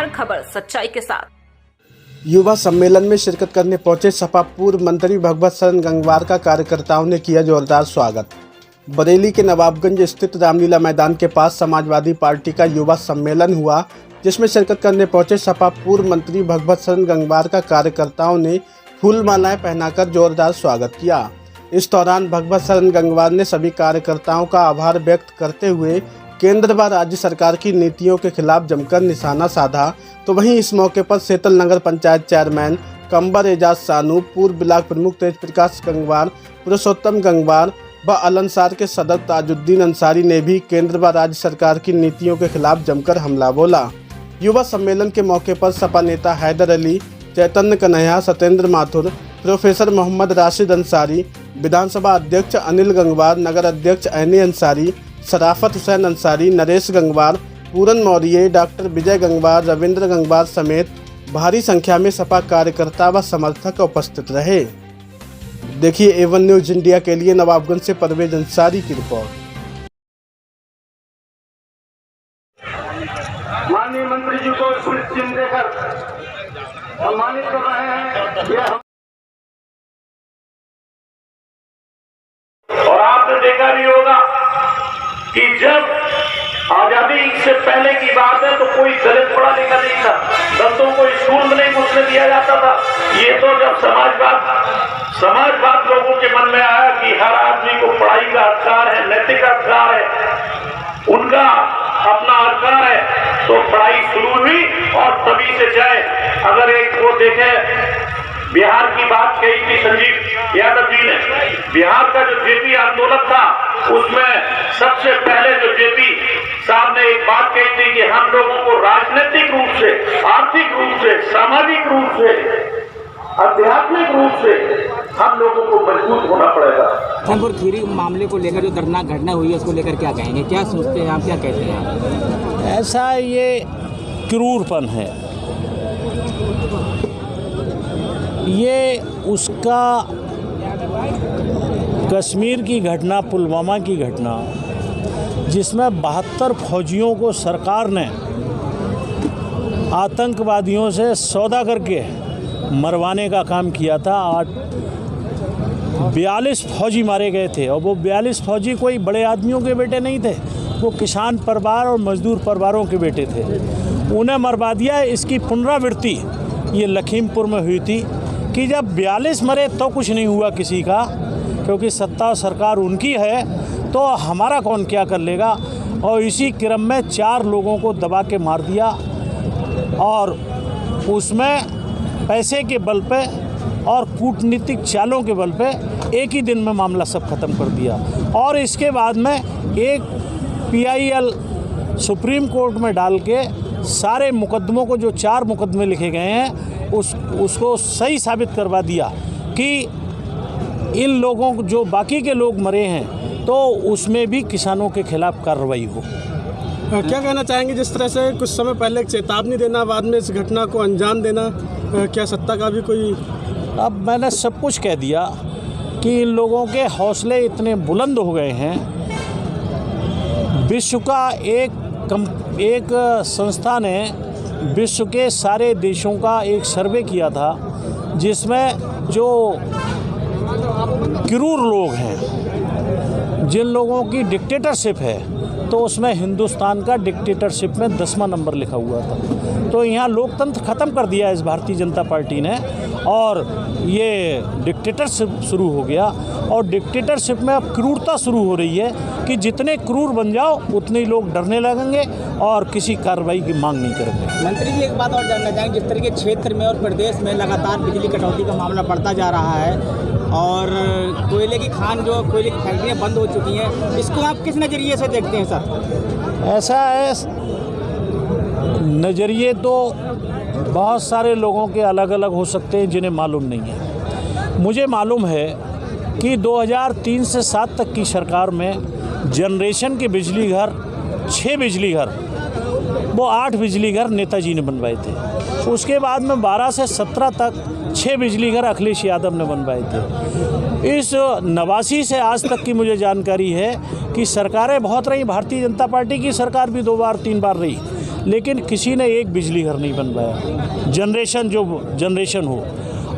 हर खबर सच्चाई के साथ। युवा सम्मेलन में शिरकत करने पहुंचे सपा पूर्व मंत्री भगवत शरण गंगवार का कार्यकर्ताओं ने किया जोरदार स्वागत। बरेली के नवाबगंज स्थित रामलीला मैदान के पास समाजवादी पार्टी का युवा सम्मेलन हुआ, जिसमें शिरकत करने पहुंचे सपा पूर्व मंत्री भगवत शरण गंगवार का कार्यकर्ताओं ने फूल मालाएं पहनाकर जोरदार स्वागत किया। इस दौरान भगवत शरण गंगवार ने सभी कार्यकर्ताओं का आभार व्यक्त करते हुए केंद्र व राज्य सरकार की नीतियों के खिलाफ जमकर निशाना साधा। तो वहीं इस मौके पर सेतल नगर पंचायत चेयरमैन कंबर एजाज सानू, पूर्व ब्लॉक प्रमुख तेज प्रकाश गंगवार, पुरुषोत्तम गंगवार व अलंसार के सदर ताजुद्दीन अंसारी ने भी केंद्र व राज्य सरकार की नीतियों के खिलाफ जमकर हमला बोला। युवा सम्मेलन के मौके पर सपा नेता हैदर अली, चैतन्य कन्हैया, सत्येंद्र माथुर, प्रोफेसर मोहम्मद राशिद अंसारी, विधानसभा अध्यक्ष अनिल गंगवार, नगर अध्यक्ष ऐनी अंसारी, शराफत हुसैन अंसारी, नरेश गंगवार, पूरन मौर्य, डॉक्टर विजय गंगवार, रविंद्र गंगवार समेत भारी संख्या में सपा कार्यकर्ता व समर्थक उपस्थित रहे। देखिए A1 न्यूज इंडिया के लिए नवाबगंज से परवेज अंसारी की रिपोर्ट। माननीय मंत्री जी को स्मृति चिन्ह देकर सम्मानित कर रहे हैं। और आपने देखा भी होगा कि जब आजादी से पहले की बात है तो कोई दलित पढ़ा लिखा नहीं था, दलितों को स्कूल में नहीं घुसने दिया जाता था। ये तो जब समाजवाद लोगों के मन में आया कि हर आदमी को पढ़ाई का अधिकार है, नैतिक अधिकार है, उनका अपना अधिकार है, तो पढ़ाई शुरू हुई। और तभी से चाहे अगर एक वो देखे, बिहार की बात कही थी संजीव यादव जी ने, बिहार का जो जेपी आंदोलन था उसमें सबसे पहले जो जेपी साहब ने एक बात कही थी कि हम लोगों को राजनीतिक रूप से, आर्थिक रूप से, सामाजिक रूप से, आध्यात्मिक रूप से हम लोगों को मजबूत होना पड़ेगा। और खीरी मामले को लेकर जो दर्दनाक घटना हुई है उसको लेकर क्या कहेंगे, क्या सोचते हैं आप, क्या कहते हैं? ऐसा ये क्रूरपन है, ये उसका कश्मीर की घटना, पुलवामा की घटना, जिसमें 72 फौजियों को सरकार ने आतंकवादियों से सौदा करके मरवाने का काम किया था। 42 फौजी मारे गए थे और वो 42 फौजी कोई बड़े आदमियों के बेटे नहीं थे, वो किसान परिवार और मजदूर परिवारों के बेटे थे, उन्हें मरवा दिया। इसकी पुनरावृत्ति ये लखीमपुर में हुई थी कि जब 42 मरे तो कुछ नहीं हुआ किसी का, क्योंकि सत्ता सरकार उनकी है, तो हमारा कौन क्या कर लेगा। और इसी क्रम में 4 लोगों को दबा के मार दिया और उसमें पैसे के बल पे और कूटनीतिक चालों के बल पे एक ही दिन में मामला सब खत्म कर दिया। और इसके बाद में एक PIL सुप्रीम कोर्ट में डाल के सारे मुकदमों को, जो 4 मुकदमे लिखे गए हैं, उसको सही साबित करवा दिया कि इन लोगों को, जो बाकी के लोग मरे हैं, तो उसमें भी किसानों के खिलाफ कार्रवाई हो। क्या कहना चाहेंगे, जिस तरह से कुछ समय पहले एक चेतावनी देना, बाद में इस घटना को अंजाम देना, क्या सत्ता का भी कोई? अब मैंने सब कुछ कह दिया कि इन लोगों के हौसले इतने बुलंद हो गए हैं। विश्व का एक संस्था ने विश्व के सारे देशों का एक सर्वे किया था, जिसमें जो क्रूर लोग हैं, जिन लोगों की डिक्टेटरशिप है, तो उसमें हिंदुस्तान का डिक्टेटरशिप में 10वां नंबर लिखा हुआ था। तो यहाँ लोकतंत्र ख़त्म कर दिया इस भारतीय जनता पार्टी ने और ये डिक्टेटरशिप शुरू हो गया। और डिक्टेटरशिप में अब क्रूरता शुरू हो रही है कि जितने क्रूर बन जाओ उतने ही लोग डरने लगेंगे और किसी कार्रवाई की मांग नहीं करेंगे। मंत्री जी, एक बात और जानना चाहेंगे, जिस तरह के क्षेत्र में और प्रदेश में लगातार बिजली कटौती का मामला बढ़ता जा रहा है और कोयले की खान, जो कोयले की फैक्ट्रियाँ बंद हो चुकी हैं, इसको आप किस नज़रिए से देखते हैं सर? ऐसा है, नज़रिए तो बहुत सारे लोगों के अलग अलग हो सकते हैं जिन्हें मालूम नहीं है। मुझे मालूम है कि 2003 से 7 तक की सरकार में जनरेशन के बिजली घर 6 बिजली घर, वो 8 बिजली घर नेताजी ने बनवाए थे। उसके बाद में 12 से 17 तक 6 बिजली घर अखिलेश यादव ने बनवाए थे। इस 89 से आज तक की मुझे जानकारी है कि सरकारें बहुत रही, भारतीय जनता पार्टी की सरकार भी 2 बार 3 बार रही, लेकिन किसी ने एक बिजली घर नहीं बनवाया, जनरेशन हो,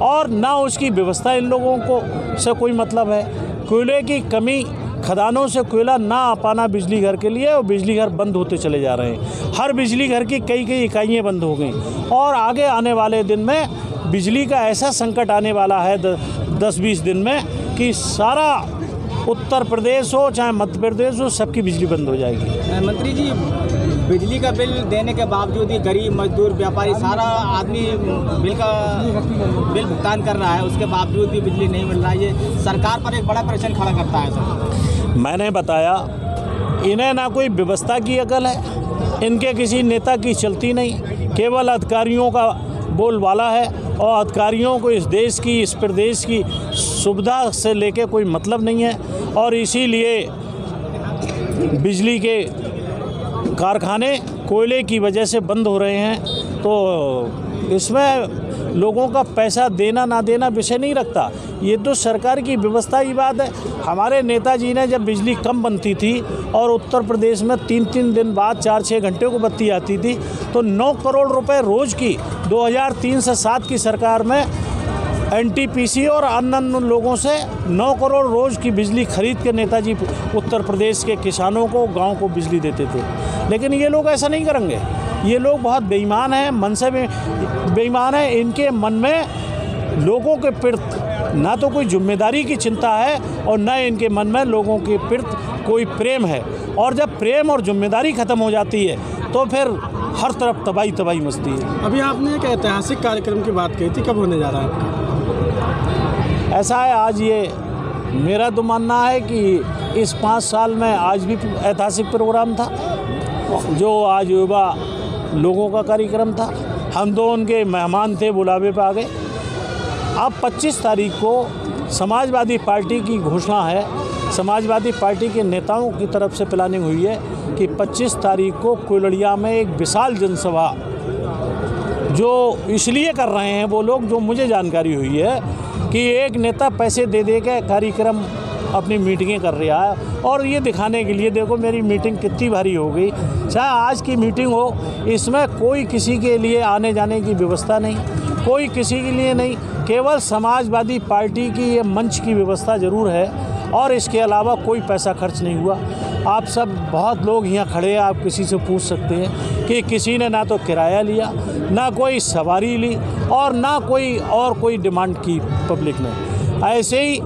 और ना उसकी व्यवस्था इन लोगों को से कोई मतलब है। कोयले की कमी, खदानों से कोयला ना आ पाना बिजली घर के लिए, और बिजली घर बंद होते चले जा रहे हैं। हर बिजली घर की कई इकाइयाँ बंद हो गई, और आगे आने वाले दिन में बिजली का ऐसा संकट आने वाला है 10-20 दिन में कि सारा उत्तर प्रदेश हो चाहे मध्य प्रदेश हो, सबकी बिजली बंद हो जाएगी। मंत्री जी, बिजली का बिल देने के बावजूद ही गरीब, मजदूर, व्यापारी, सारा आदमी बिल भुगतान कर रहा है, उसके बावजूद भी बिजली नहीं मिल रहा है। ये सरकार पर एक बड़ा प्रश्न खड़ा करता है सर। मैंने बताया, इन्हें ना कोई व्यवस्था की अकल है, इनके किसी नेता की चलती नहीं, केवल अधिकारियों का बोलबाला है, और अधिकारियों को इस देश की, इस प्रदेश की सुविधा से लेके कोई मतलब नहीं है। और इसीलिए बिजली के कारखाने कोयले की वजह से बंद हो रहे हैं। तो इसमें लोगों का पैसा देना ना देना विषय नहीं रखता, ये तो सरकार की व्यवस्था की बात है। हमारे नेताजी ने जब बिजली कम बनती थी और उत्तर प्रदेश में 3-3 दिन बाद 4-6 घंटे को बत्ती आती थी, तो 9 करोड़ रुपए रोज़ की 2003 से 7 की सरकार में एनटीपीसी और अन्य लोगों से 9 करोड़ रोज़ की बिजली खरीद के नेताजी उत्तर प्रदेश के किसानों को, गांव को बिजली देते थे। लेकिन ये लोग ऐसा नहीं करेंगे, ये लोग बहुत बेईमान हैं, मन से बेईमान हैं। इनके मन में लोगों के प्रति ना तो कोई जिम्मेदारी की चिंता है, और न इनके मन में लोगों के प्रति कोई प्रेम है। और जब प्रेम और जिम्मेदारी ख़त्म हो जाती है तो फिर हर तरफ तबाही मचती है। अभी आपने एक ऐतिहासिक कार्यक्रम की बात कही थी, कब होने जा रहा है आपका? ऐसा है, आज ये मेरा तो मानना है कि इस 5 साल में आज भी ऐतिहासिक प्रोग्राम था, जो आज युवा लोगों का कार्यक्रम था। हम तो उनके मेहमान थे, बुलावे पे आ गए। अब 25 तारीख को समाजवादी पार्टी की घोषणा है, समाजवादी पार्टी के नेताओं की तरफ से प्लानिंग हुई है कि 25 तारीख को कोयलड़िया में एक विशाल जनसभा, जो इसलिए कर रहे हैं वो लोग, जो मुझे जानकारी हुई है कि एक नेता पैसे दे के कार्यक्रम अपनी मीटिंगें कर रहा है, और ये दिखाने के लिए देखो मेरी मीटिंग कितनी भारी हो गई। चाहे आज की मीटिंग हो, इसमें कोई किसी के लिए आने जाने की व्यवस्था नहीं, कोई किसी के लिए नहीं, केवल समाजवादी पार्टी की ये मंच की व्यवस्था ज़रूर है, और इसके अलावा कोई पैसा खर्च नहीं हुआ। आप सब बहुत लोग यहाँ खड़े हैं, आप किसी से पूछ सकते हैं कि किसी ने ना तो किराया लिया, ना कोई सवारी ली, और ना कोई डिमांड की पब्लिक ने। ऐसे ही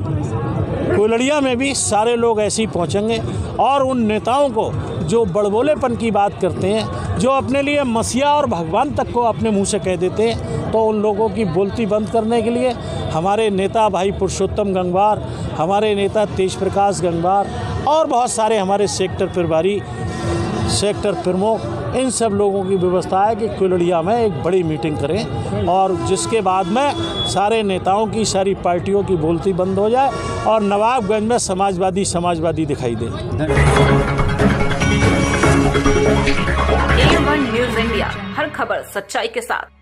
कोयलड़िया में भी सारे लोग ऐसे ही पहुँचेंगे, और उन नेताओं को जो बड़बोलेपन की बात करते हैं, जो अपने लिए मसीहा और भगवान तक को अपने मुंह से कह देते हैं, तो उन लोगों की बोलती बंद करने के लिए हमारे नेता भाई पुरुषोत्तम गंगवार, हमारे नेता तेज प्रकाश गंगवार, और बहुत सारे हमारे सेक्टर प्रभारी, सेक्टर प्रमुख, इन सब लोगों की व्यवस्था है कि कोयलड़िया में एक बड़ी मीटिंग करें, और जिसके बाद में सारे नेताओं की, सारी पार्टियों की बोलती बंद हो जाए, और नवाबगंज में समाजवादी दिखाई दे। A1 न्यूज़ इंडिया, हर खबर सच्चाई के साथ।